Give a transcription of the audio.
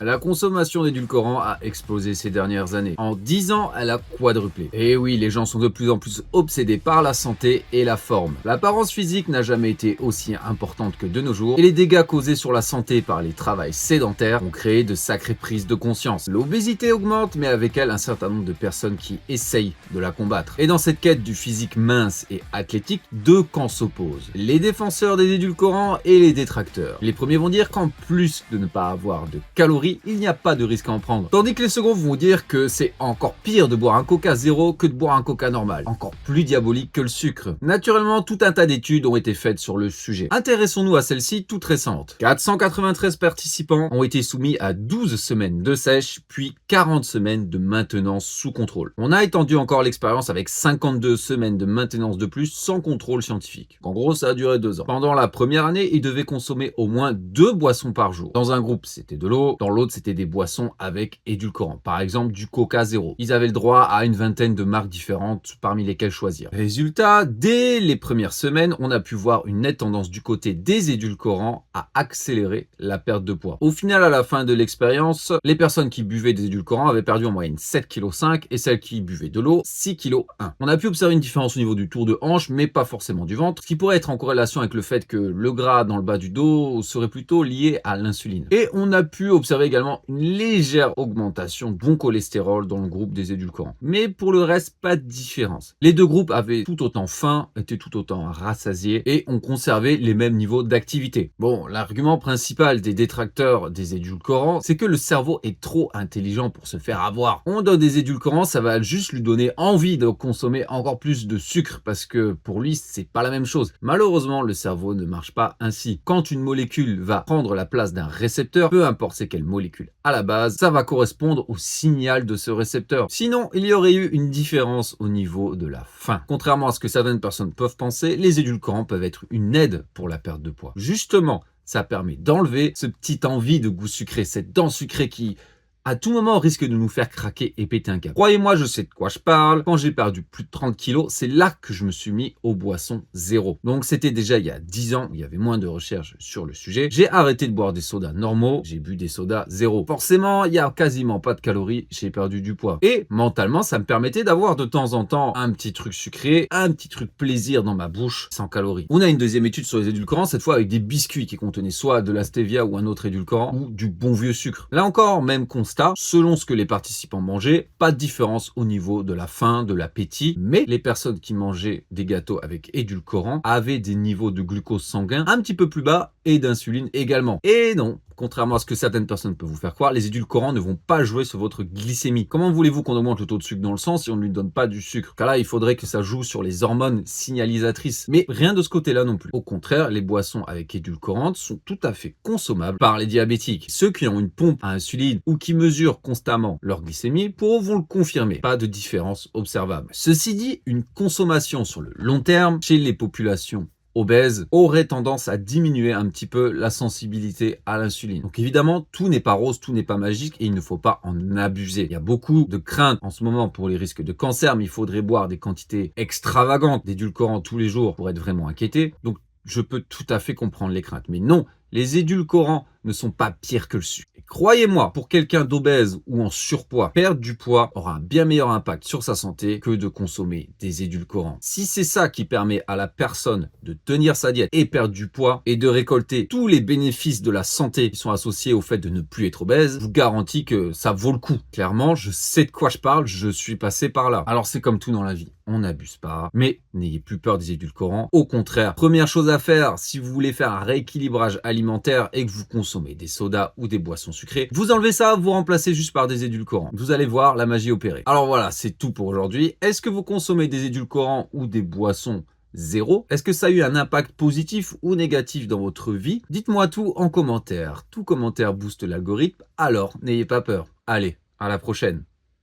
La consommation d'édulcorants a explosé ces dernières années. En 10 ans, elle a quadruplé. Et oui, les gens sont de plus en plus obsédés par la santé et la forme. L'apparence physique n'a jamais été aussi importante que de nos jours, et les dégâts causés sur la santé par les travails sédentaires ont créé de sacrées prises de conscience. L'obésité augmente, mais avec elle un certain nombre de personnes qui essayent de la combattre. Et dans cette quête du physique mince et athlétique, deux camps s'opposent. Les défenseurs des édulcorants et les détracteurs. Les premiers vont dire qu'en plus de ne pas avoir de calories, il n'y a pas de risque à en prendre. Tandis que les seconds vont dire que c'est encore pire de boire un coca zéro que de boire un coca normal. Encore plus diabolique que le sucre. Naturellement, tout un tas d'études ont été faites sur le sujet. Intéressons-nous à celle-ci toute récente. 493 participants ont été soumis à 12 semaines de sèche, puis 40 semaines de maintenance sous contrôle. On a étendu encore l'expérience avec 52 semaines de maintenance de plus sans contrôle scientifique. En gros, ça a duré 2 ans. Pendant la première année, ils devaient consommer au moins 2 boissons par jour. Dans un groupe, c'était de l'eau, dans l'autre, c'était des boissons avec édulcorants. Par exemple, du Coca zéro. Ils avaient le droit à une vingtaine de marques différentes parmi lesquelles choisir. Résultat, dès les premières semaines, on a pu voir une nette tendance du côté des édulcorants à accélérer la perte de poids. Au final, à la fin de l'expérience, les personnes qui buvaient des édulcorants avaient perdu en moyenne 7,5 kg et celles qui buvaient de l'eau 6,1 kg. On a pu observer une différence au niveau du tour de hanche, mais pas forcément du ventre, ce qui pourrait être en corrélation avec le fait que le gras dans le bas du dos serait plutôt lié à l'insuline. Et on a pu observer également une légère augmentation de bon cholestérol dans le groupe des édulcorants. Mais pour le reste, pas de différence. Les deux groupes avaient tout autant faim, étaient tout autant rassasiés et ont conservé les mêmes niveaux d'activité. Bon, l'argument principal des détracteurs des édulcorants, c'est que le cerveau est trop intelligent pour se faire avoir. On donne des édulcorants, ça va juste lui donner envie de consommer encore plus de sucre parce que pour lui, c'est pas la même chose. Malheureusement, le cerveau ne marche pas ainsi. Quand une molécule va prendre la place d'un récepteur, peu importe c'est quelle molécule à la base, ça va correspondre au signal de ce récepteur. Sinon, il y aurait eu une différence au niveau de la faim. Contrairement à ce que certaines personnes peuvent penser, les édulcorants peuvent être une aide pour la perte de poids. Justement, ça permet d'enlever ce petit envie de goût sucré, cette dent sucrée qui à tout moment risque de nous faire craquer et péter un câble. Croyez-moi, je sais de quoi je parle. Quand j'ai perdu plus de 30 kilos, c'est là que je me suis mis aux boissons zéro. Donc c'était déjà il y a 10 ans, il y avait moins de recherches sur le sujet. J'ai arrêté de boire des sodas normaux, j'ai bu des sodas zéro. Forcément, il y a quasiment pas de calories, j'ai perdu du poids. Et mentalement, ça me permettait d'avoir de temps en temps un petit truc sucré, un petit truc plaisir dans ma bouche, sans calories. On a une deuxième étude sur les édulcorants, cette fois avec des biscuits qui contenaient soit de la stevia ou un autre édulcorant, ou du bon vieux sucre. Là encore, même constat, selon ce que les participants mangeaient, pas de différence au niveau de la faim, de l'appétit, mais les personnes qui mangeaient des gâteaux avec édulcorants avaient des niveaux de glucose sanguin un petit peu plus bas et d'insuline également. Et non, contrairement à ce que certaines personnes peuvent vous faire croire, les édulcorants ne vont pas jouer sur votre glycémie. Comment voulez-vous qu'on augmente le taux de sucre dans le sang si on ne lui donne pas du sucre? Car là, il faudrait que ça joue sur les hormones signalisatrices. Mais rien de ce côté-là non plus. Au contraire, les boissons avec édulcorantes sont tout à fait consommables par les diabétiques. Ceux qui ont une pompe à insuline ou qui mesurent constamment leur glycémie vont le confirmer. Pas de différence observable. Ceci dit, une consommation sur le long terme chez les populations obèse aurait tendance à diminuer un petit peu la sensibilité à l'insuline. Donc évidemment, tout n'est pas rose, tout n'est pas magique et il ne faut pas en abuser. Il y a beaucoup de craintes en ce moment pour les risques de cancer, mais il faudrait boire des quantités extravagantes d'édulcorants tous les jours pour être vraiment inquiété. Donc je peux tout à fait comprendre les craintes. Mais non, les édulcorants ne sont pas pires que le sucre. Et croyez-moi, pour quelqu'un d'obèse ou en surpoids, perdre du poids aura un bien meilleur impact sur sa santé que de consommer des édulcorants. Si c'est ça qui permet à la personne de tenir sa diète et perdre du poids et de récolter tous les bénéfices de la santé qui sont associés au fait de ne plus être obèse, je vous garantis que ça vaut le coup. Clairement, je sais de quoi je parle, je suis passé par là. Alors c'est comme tout dans la vie, on n'abuse pas, mais n'ayez plus peur des édulcorants. Au contraire, première chose à faire, si vous voulez faire un rééquilibrage alimentaire et que vous consommez des sodas ou des boissons sucrées, vous enlevez ça, vous remplacez juste par des édulcorants. Vous allez voir la magie opérer. Alors voilà, c'est tout pour aujourd'hui. Est-ce que vous consommez des édulcorants ou des boissons zéro? Est-ce que ça a eu un impact positif ou négatif dans votre vie? Dites-moi tout en commentaire. Tout commentaire booste l'algorithme, alors n'ayez pas peur. Allez, à la prochaine.